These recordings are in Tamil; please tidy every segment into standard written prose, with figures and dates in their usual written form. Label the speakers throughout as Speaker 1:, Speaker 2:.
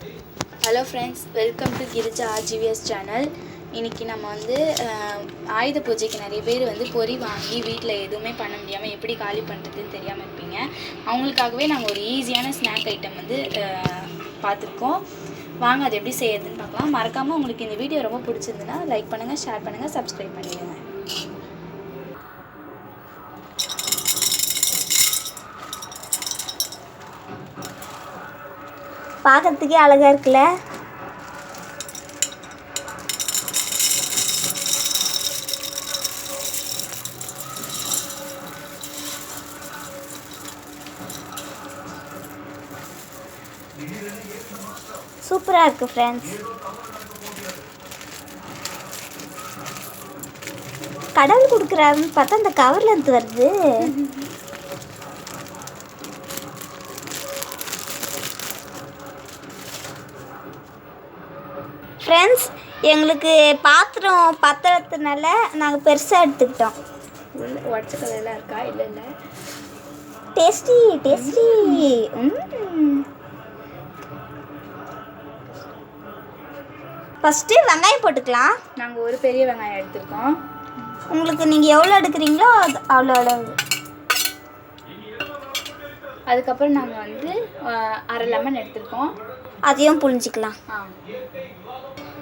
Speaker 1: Hello friends, welcome to Girija RGVS channel. இன்றைக்கி நம்ம வந்து ஆயுத பூஜைக்கு நிறைய பேர் வந்து பொரி வாங்கி வீட்டில் எதுவுமே பண்ண முடியாமல் எப்படி காலி பண்ணுறதுன்னு தெரியாமல் இருப்பீங்க. அவங்களுக்காகவே நாங்கள் ஒரு ஈஸியான ஸ்நாக் ஐட்டம் வந்து பார்த்துருக்கோம். வாங்க அது எப்படி செய்யறதுன்னு பார்க்கலாம். மறக்காமல் உங்களுக்கு இந்த வீடியோ ரொம்ப பிடிச்சிருந்துன்னா லைக் பண்ணுங்கள், ஷேர் பண்ணுங்கள், சப்ஸ்கிரைப் பண்ணிடுங்க.
Speaker 2: பார்க்கறதுக்கே அழகாக இருக்குல்ல. சூப்பராக இருக்குது ஃப்ரெண்ட்ஸ். கடவுள் கொடுக்குறாருன்னு பார்த்தா அந்த கவரில் இருந்து வருது. ஃப்ரெண்ட்ஸ், எங்களுக்கு பாத்திரம் பத்திரத்தினால நாங்கள் பெருசாக எடுத்துக்கிட்டோம்.
Speaker 1: உடச்ச கலர்லாம் இருக்கா? இல்லை இல்லை,
Speaker 2: டேஸ்டி டேஸ்டி. ஃபஸ்ட்டு வெங்காயம் போட்டுக்கலாம்.
Speaker 1: நாங்கள் ஒரு பெரிய வெங்காயம் எடுத்துருக்கோம்.
Speaker 2: உங்களுக்கு நீங்கள் எவ்வளோ எடுக்கிறீங்களோ அது அவ்வளோ அளவு.
Speaker 1: அதுக்கப்புறம் நாங்கள் வந்து அரை லெமன் எடுத்துருக்கோம்,
Speaker 2: அதையும் புழிஞ்சிக்கலாம்.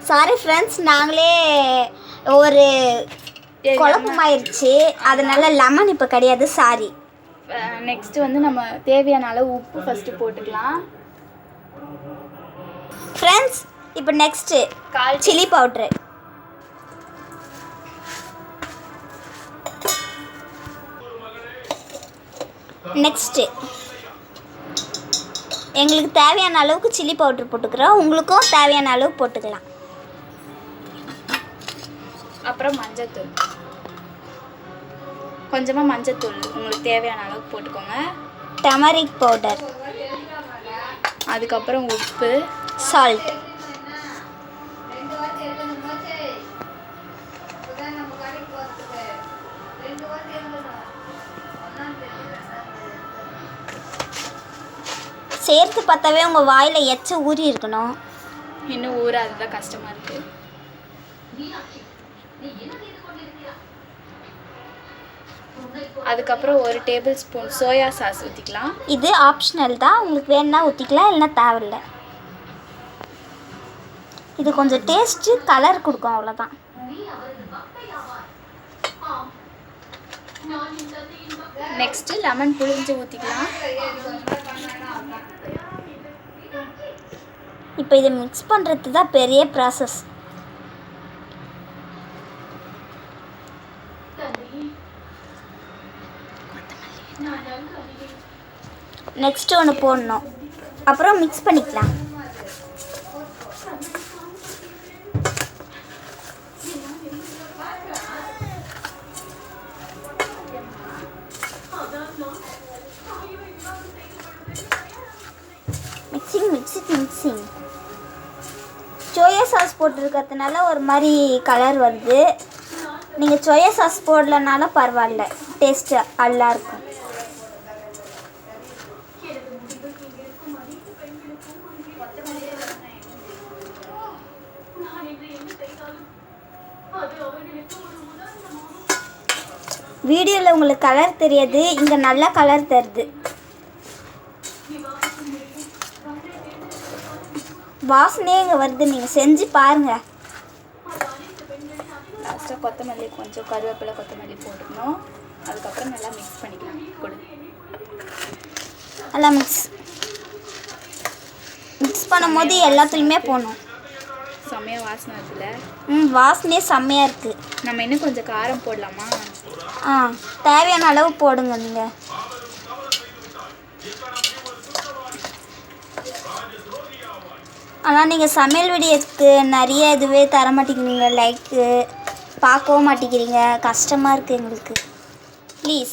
Speaker 2: சாரி ஃப்ரெண்ட்ஸ், நாங்களே ஒரு குழப்பமாயிருச்சு, அதனால லெமன் இப்போ கிடையாது, சாரி.
Speaker 1: நெக்ஸ்ட்டு வந்து நம்ம தேவையான அளவு உப்பு ஃபஸ்ட்டு போட்டுக்கலாம்.
Speaker 2: ஃப்ரெண்ட்ஸ், இப்போ நெக்ஸ்ட்டு சில்லி பவுட்ரு. நெக்ஸ்ட்டு எங்களுக்கு தேவையான அளவுக்கு சில்லி பவுட்ரு போட்டுக்கிறோம். உங்களுக்கும் தேவையான அளவு போட்டுக்கலாம்.
Speaker 1: அப்புறம் மஞ்சத்தூள், கொஞ்சமாக மஞ்சத்தூள் உங்களுக்கு தேவையான அளவுக்கு போட்டுக்கோங்க.
Speaker 2: டர்மரிக் பவுடர்,
Speaker 1: அதுக்கப்புறம் உப்பு,
Speaker 2: சால்ட். சேர்த்து பார்த்தாவே உங்கள் வாயில் எச்ச ஊறி இருக்கணும்.
Speaker 1: இன்னும் ஊறாதுதான் கஷ்டமாக இருக்குது. அதுக்கப்புறம் ஒரு டேபிள் ஸ்பூன் சோயா சாஸ் ஊற்றிக்கலாம்.
Speaker 2: இது ஆப்ஷனல் தான், உங்களுக்கு வேணுன்னா ஊற்றிக்கலாம், இல்லைன்னா தேவையில்லை. இது கொஞ்சம் டேஸ்ட்டு கலர் கொடுக்கும், அவ்வளோதான்.
Speaker 1: நெக்ஸ்ட்டு லெமன் புழிஞ்சு ஊற்றிக்கலாம்.
Speaker 2: இப்போ இதை மிக்ஸ் பண்ணுறது தான் பெரிய ப்ராசஸ். நெக்ஸ்ட்டு ஒன்று போடணும், அப்புறம் மிக்ஸ் பண்ணிக்கலாம். மிக்சிங். சோயா சாஸ் போட்டிருக்கிறதுனால ஒரு மாதிரி கலர் வருது. நீங்கள் சோயா சாஸ் போடலனாலும் பரவாயில்ல, டேஸ்ட்டு நல்லா இருக்கும். வீடியோவில் உங்களுக்கு கலர் தெரியாது, இங்கே நல்ல கலர் தருது. வாசனையே இங்கே வருது, நீங்கள் செஞ்சு பாருங்கள்.
Speaker 1: லாஸ்ட்டாக கொத்தமல்லி, கொஞ்சம் கருவேப்பிலை, கொத்தமல்லி போட்டுக்கணும். அதுக்கப்புறம் நல்லா மிக்ஸ் பண்ணிக்கலாம்.
Speaker 2: நல்லா மிக்ஸ் பண்ணும்போது எல்லாத்துலேயுமே போடணும்.
Speaker 1: செம்மையாக வாசனை இருக்குல்ல?
Speaker 2: வாசனையே செம்மையாக இருக்குது.
Speaker 1: நம்ம இன்னும் கொஞ்சம் காரம் போடலாமா?
Speaker 2: தேவையான அளவு போடுங்க நீங்கள். ஆனால் நீங்கள் சமையல் வீடியோக்கு நிறைய இதுவே தர மாட்டேங்கிறீங்க, லைக்கு பார்க்கவும் மாட்டேங்கிறீங்க. கஷ்டமாக இருக்குது எங்களுக்கு. ப்ளீஸ்